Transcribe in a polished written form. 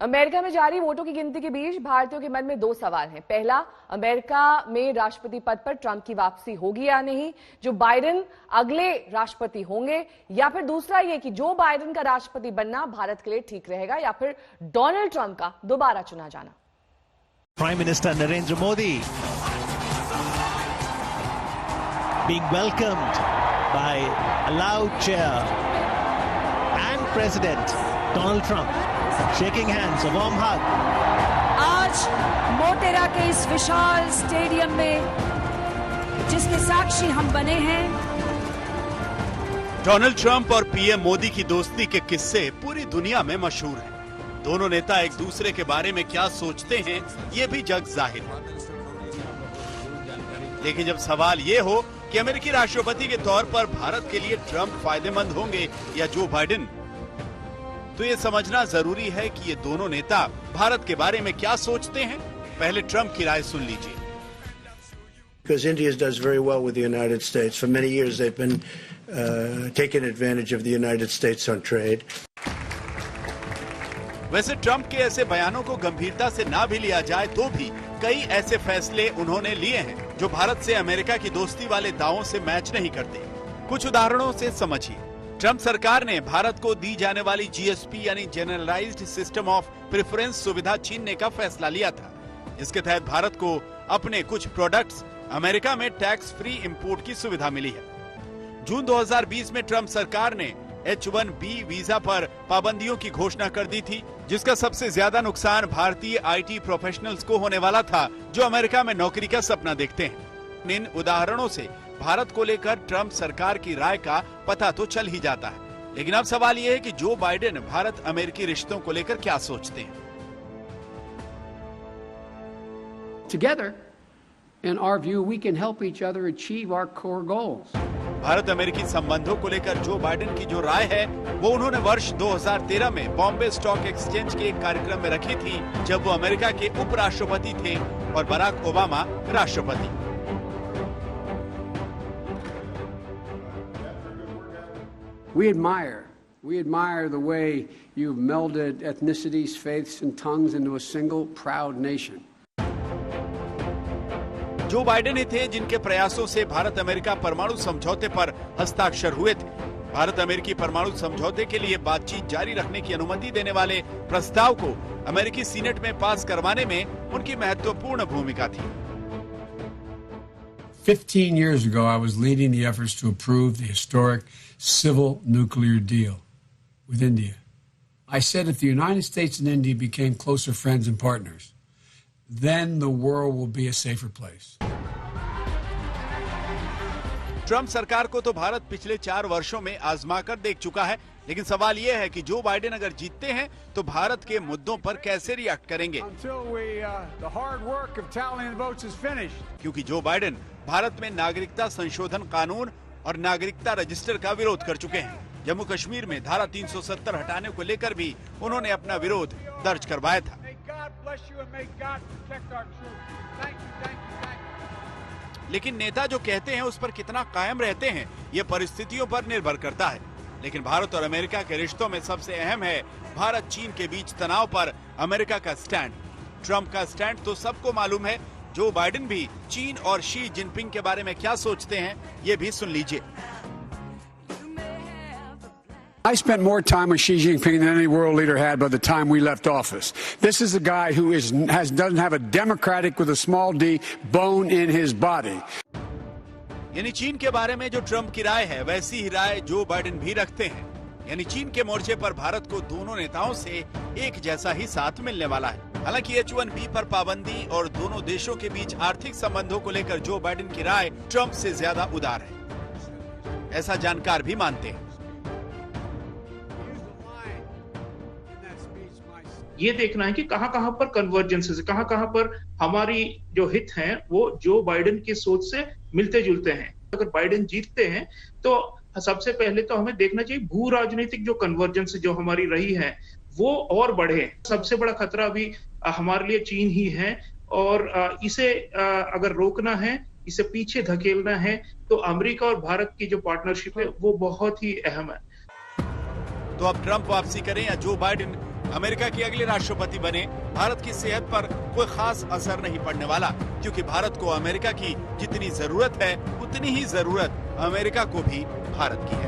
America में जारी वोटों की गिनती के बीच भारतीयों के मन में दो सवाल हैं। पहला, अमेरिका में राष्ट्रपति पद पर ट्रंप की वापसी होगी या नहीं, जो बाइडेन अगले राष्ट्रपति होंगे, या फिर दूसरा ये कि जो बाइडेन का राष्ट्रपति बनना भारत के लिए ठीक रहेगा या फिर डोनाल्ड ट्रंप का दोबारा चुना जाना। Prime minister Narendra Modi being welcomed by a loud cheer and President Donald Trump shaking hands, a warm hug. आज मोटेरा के इस विशाल स्टेडियम में जिसके साक्षी हम बने हैं, डोनाल्ड ट्रंप और पीएम मोदी की दोस्ती के किस्से पूरी दुनिया में मशहूर हैं। दोनों नेता एक दूसरे के बारे में क्या सोचते हैं, ये भी जग जाहिर है। लेकिन जब सवाल ये हो कि अमेरिकी राष्ट्रपति के तौर पर भारत के लिए ट्रंप फायदेमंद होंगे या जो बाइडेन, तो ये समझना जरूरी है कि ये दोनों नेता भारत के बारे में क्या सोचते हैं। पहले ट्रंप की राय सुन लीजिए। Because India does very well with the United States. For many years they've been taking advantage of the United States on trade. वैसे ट्रंप के ऐसे बयानों को गंभीरता से ना भी लिया जाए तो भी कई ऐसे फैसले उन्होंने लिए हैं जो भारत से अमेरिका की दोस्ती वाले दावों से मैच नहीं करते। कुछ उदाहरणों से समझिए। ट्रंप सरकार ने भारत को दी जाने वाली जीएसपी यानी जनरलाइज्ड सिस्टम ऑफ प्रेफरेंस सुविधा छीनने का फैसला लिया था। इसके तहत भारत को अपने कुछ प्रोडक्ट्स अमेरिका में टैक्स फ्री इंपोर्ट की सुविधा मिली है। जून 2020 में ट्रंप सरकार ने H-1B वीजा पर पाबंदियों की घोषणा कर दी थी, जिसका सबसे ज्यादा नुकसान भारतीय आईटी प्रोफेशनल्स को होने वाला था जो अमेरिका में नौकरी का सपना देखते हैं। इन उदाहरणों से भारत को लेकर ट्रंप सरकार की राय का पता तो चल ही जाता है। लेकिन अब सवाल ये है कि जो बाइडेन भारत अमेरिकी रिश्तों को लेकर क्या सोचते हैं। Together, in our view, we can help each other achieve our core goals. Bharat अमेरिकी संबंधों को लेकर जो बाइडेन की जो राय है वो उन्होंने वर्ष 2013 में बॉम्बे स्टॉक एक्सचेंज के एक कार्यक्रम में रखी थी, जब वो अमेरिका के उपराष्ट्रपति थे और बराक ओबामा राष्ट्रपति। We admire the way you've melded ethnicities, faiths, and tongues into a single proud nation. Joe Biden ही थे जिनके प्रयासों से भारत अमेरिका परमाणु समझौते पर हस्ताक्षर हुए थे। भारत अमेरिकी परमाणु समझौते के लिए बातचीत जारी रखने की अनुमति देने वाले प्रस्ताव को अमेरिकी सीनेट में पास करवाने में उनकी महत्वपूर्ण भूमिका थी। 15 years ago, I was leading the efforts to approve the historic civil nuclear deal with India. I said if the United States and India became closer friends and partners, then the world will be a safer place. Trump सरकार को तो भारत पिछले 4 वर्षों में आजमा कर देख चुका है, लेकिन सवाल यह है कि जो बाइडेन अगर जीतते हैं तो भारत के मुद्दों पर कैसे रिएक्ट करेंगे। क्योंकि जो बाइडेन भारत में नागरिकता संशोधन कानून और नागरिकता रजिस्टर का विरोध कर चुके हैं। जम्मू कश्मीर में धारा 370 हटाने को लेकर भी उन्होंने अपना विरोध दर्ज करवाया था। लेकिन नेता जो कहते हैं उस पर कितना कायम रहते हैं ये परिस्थितियों पर निर्भर करता है। लेकिन भारत और अमेरिका के रिश्तों में सबसे अहम है भारत चीन के बीच तनाव पर अमेरिका का स्टैंड। ट्रंप का स्टैंड तो सबको मालूम है। जो बाइडेन भी चीन और शी जिनपिंग के बारे में क्या सोचते हैं ये भी सुन लीजिए। I spent more time with Xi Jinping than any world leader had by the time we left office. This is a guy who doesn't have a democratic with a small d bone in his body. यानी चीन के बारे में जो Trump की राय है वैसी ही राय Joe Biden भी रखते हैं। यानी चीन के मोर्चे पर भारत को दोनों नेताओं से एक जैसा ही साथ मिलने वाला है। हालांकि H-1B पर पाबंदी और दोनों देशों के बीच आर्थिक संबंधों को लेकर जो बाइडेन की राय ट्रंप से ज्यादा उदार है, ऐसा जानकार भी मानते हैं। ये देखना है कि कहां-कहां पर कन्वर्जेंसेस है, कहां-कहां पर हमारी जो हित हैं वो जो बाइडेन की सोच से मिलते जुलते हैं। अगर बाइडेन जीतते हैं तो सबसे पहले तो हमें देखना चाहिए भू राजनीतिक जो कन्वर्जेंस जो हमारी रही है वो और बढ़े। सबसे बड़ा खतरा अभी हमारे लिए चीन ही है और इसे अगर रोकना है, इसे पीछे धकेलना है तो अमेरिका और भारत की जो पार्टनरशिप है वो बहुत ही अहम है। तो अब ट्रंप वापसी करें या जो बाइडेन अमेरिका के अगले राष्ट्रपति बने, भारत की सेहत पर कोई खास असर नहीं पड़ने वाला, क्योंकि भारत को अमेरिका की जितनी जरूरत है उतनी ही जरूरत अमेरिका को भी भारत की है।